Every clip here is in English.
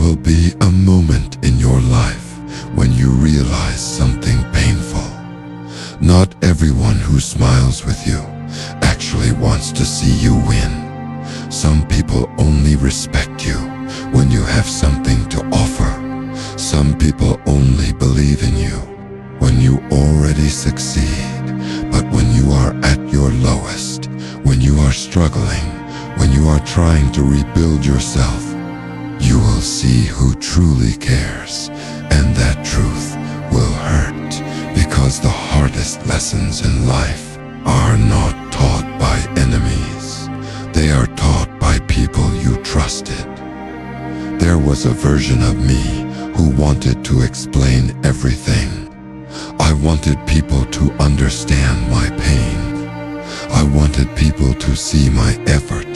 will be a moment in your life when you realize something painful. Not everyone who smiles with you actually wants to see you win. Some people only respect you when you have something to offer. Some people only believe in you when you already succeed. But when you are at your lowest, when you are struggling, when you are trying to rebuild yourself, you will see who truly cares, and that truth will hurt, because the hardest lessons in life are not taught by enemies. They are taught by people you trusted. There was a version of me who wanted to explain everything. I wanted people to understand my pain. I wanted people to see my effort.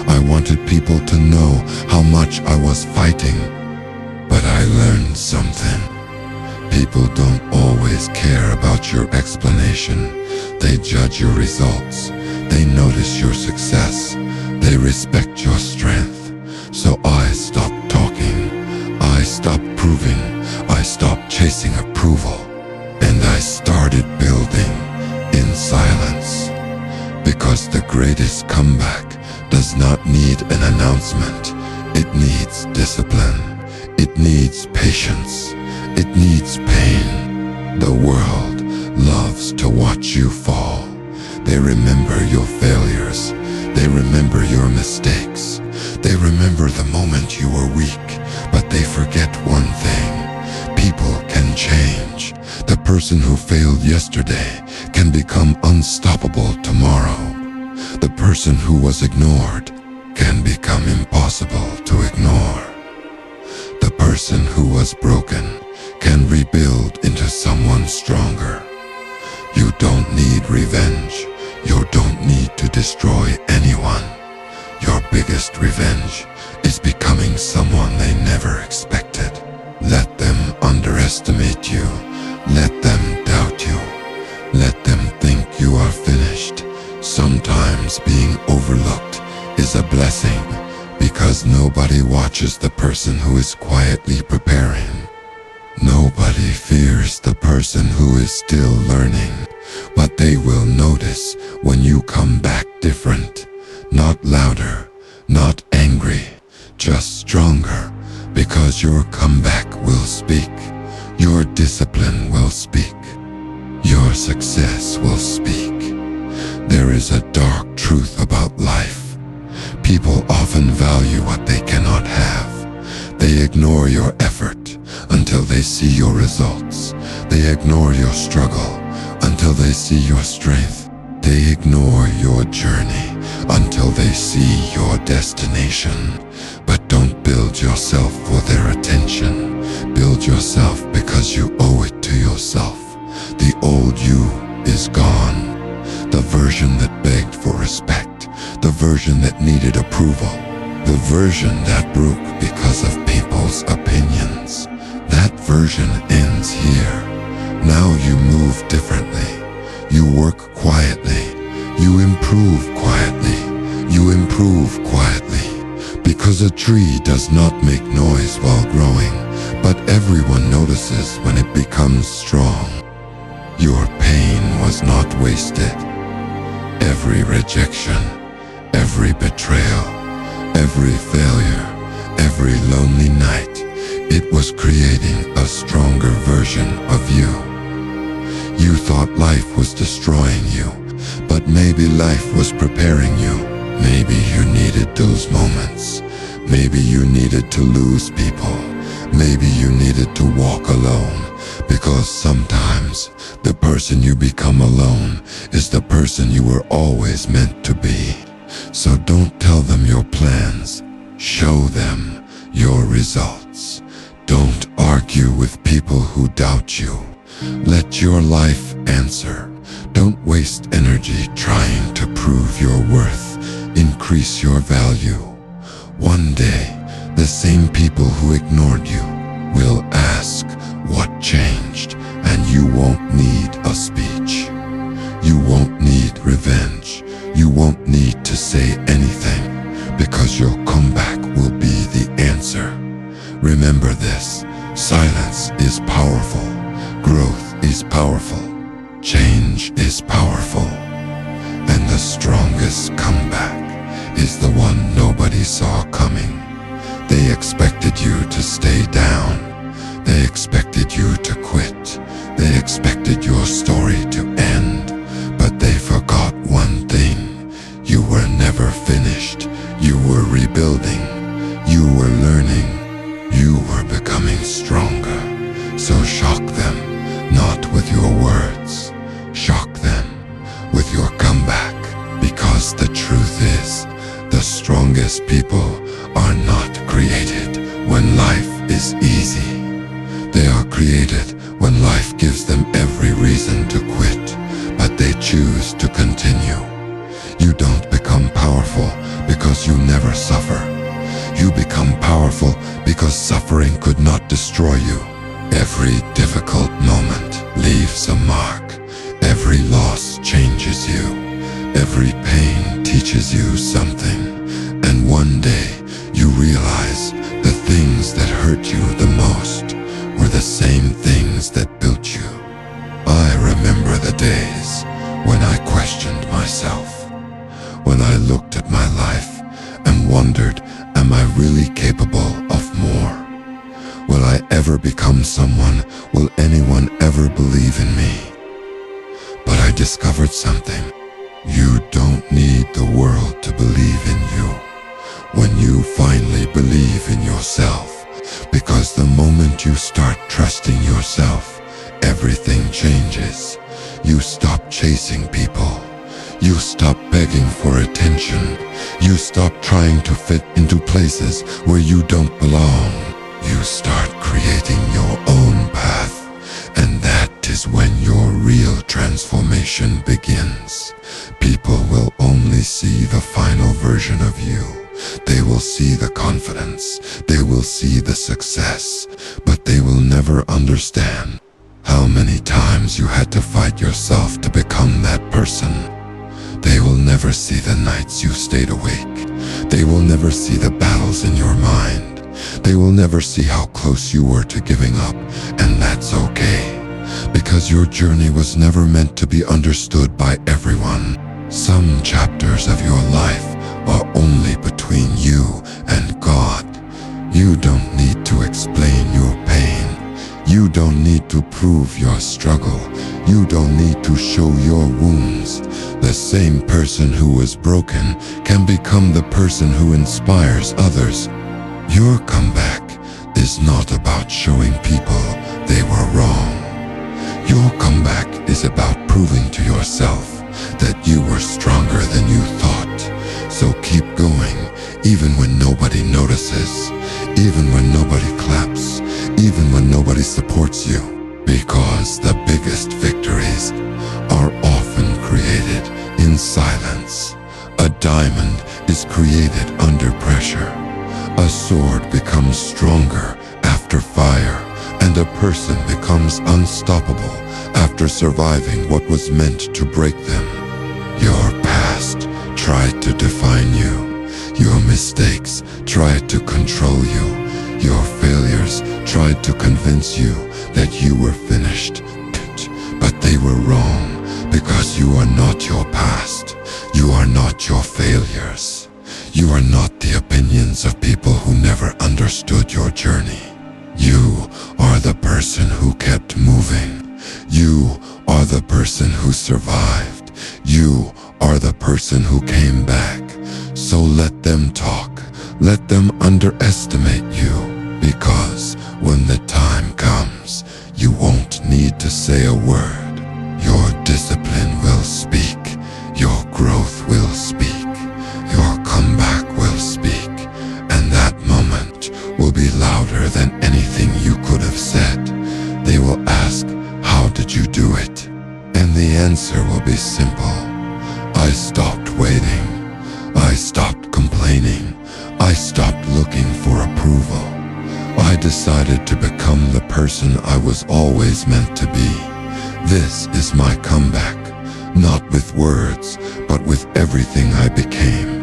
I wanted people to know how much I was fighting. But I learned something. People don't always care about your explanation. They judge your results. They notice your success. They respect your strength. So I stopped talking. I stopped proving. I stopped chasing approval. And I started building in silence. Because the greatest comeback does not need an announcement. It needs discipline. It needs patience. It needs pain. The world loves to watch you fall. They remember your failures. They remember your mistakes. They remember the moment you were weak. But they forget one thing. People can change. The person who failed yesterday can become unstoppable tomorrow. The person who was ignored can become impossible to ignore. The person who was broken can rebuild into someone stronger. You don't need revenge. You don't need to destroy anyone. Your biggest revenge is becoming someone they never expected. Let them underestimate you. Let them doubt you. Let them think you are finished. Sometimes being overlooked is a blessing, because nobody watches the person who is quietly preparing. Nobody fears the person who is still learning, but they will notice when you come back different. Not louder, not angry, just stronger, because your comeback will speak. Your discipline will speak. Your success will speak. There is a dark truth about life. People often value what they cannot have. They ignore your effort until they see your results. They ignore your struggle until they see your strength. They ignore your journey until they see your destination. But don't build yourself for their attention. Build yourself because you owe it to yourself. The old you is gone. The version that begged for respect. The version that needed approval. The version that broke because of people's opinions. That version ends here. Now you move differently. You work quietly. You improve quietly. You improve quietly. Because a tree does not make noise while growing, but everyone notices when it becomes strong. Your pain was not wasted. Every rejection, every betrayal, every failure, every lonely night, it was creating a stronger version of you. You thought life was destroying you, but maybe life was preparing you. Maybe you needed those moments. Maybe you needed to lose people. Maybe you needed to walk alone, because sometimes the person you become alone is the person you were always meant to be. So don't tell them your plans. Show them your results. Don't argue with people who doubt you. Let your life answer. Don't waste energy trying to prove your worth. Increase your value. One day, the same people who ignored you will ask what changed, and you won't need a speech. You won't need revenge. You won't need to say anything, because your comeback will be the answer. Remember this, silence is powerful, growth is powerful, change is powerful, and the strongest comeback is the one nobody saw coming. They expected you to stay down, they expected you to quit, they expected your story to end, but they forgot one thing. You were never finished, you were rebuilding, you were learning, you were becoming stronger. So shock them, not with your words, shock them with your comeback, because the truth is, the strongest people are not created when life is easy. They are created when life gives them every reason to quit, but they choose to continue. You don't become powerful because you never suffer. You become powerful because suffering could not destroy you. Every difficult moment leaves a mark. Every loss changes you. Every pain teaches you something. And one day you realize the things that hurt you the most were the same things that built you. I remember the days when I questioned myself, when I looked at my life and wondered, am I really capable of more? Will I ever become someone? Will anyone ever believe in me? But I discovered something. You don't need the world to believe in you when you finally believe in yourself. Because the moment you start trusting yourself, everything changes. You stop chasing people. You stop begging for attention. You stop trying to fit into places where you don't belong. You start creating your own path. And that is when your real transformation begins. People will only see the final version of you. They will see the confidence. They will see the success. But they will never understand how many times you had to fight yourself to become that person. They will never see the nights you stayed awake. They will never see the battles in your mind. They will never see how close you were to giving up, and that's okay, because your journey was never meant to be understood by everyone. Some chapters of your life are only between you and God. You don't need to explain your pain. You don't need to prove your struggle. You don't need to show your wounds. The same person who was broken can become the person who inspires others. Your comeback is not about showing people they were wrong. Your comeback is about proving to yourself that you were stronger than you thought. So keep going, even when nobody notices, even when nobody claps, even when nobody supports you. Because the biggest victories are often created in silence. A diamond is created under pressure. A sword becomes stronger after fire, and a person becomes unstoppable after surviving what was meant to break them. Your past tried to define you. Your mistakes tried to control you. Your failures tried to convince you that you were finished. But they were wrong, because you are not your past. You are not your failures. You are not the opinions of people who never understood your journey. You are the person who kept moving. You are the person who survived. You are the person who came back. So let them talk. Let them underestimate you. Because when the time comes, you won't need to say a word. Your discipline will speak. Your growth will speak. Your comeback will speak. And that moment will be louder than anything you could have said. They will ask, how did you do it? And the answer will be simple. I stopped waiting. I stopped complaining. I stopped looking for approval. I decided to become the person I was always meant to be. This is my comeback, not with words, but with everything I became.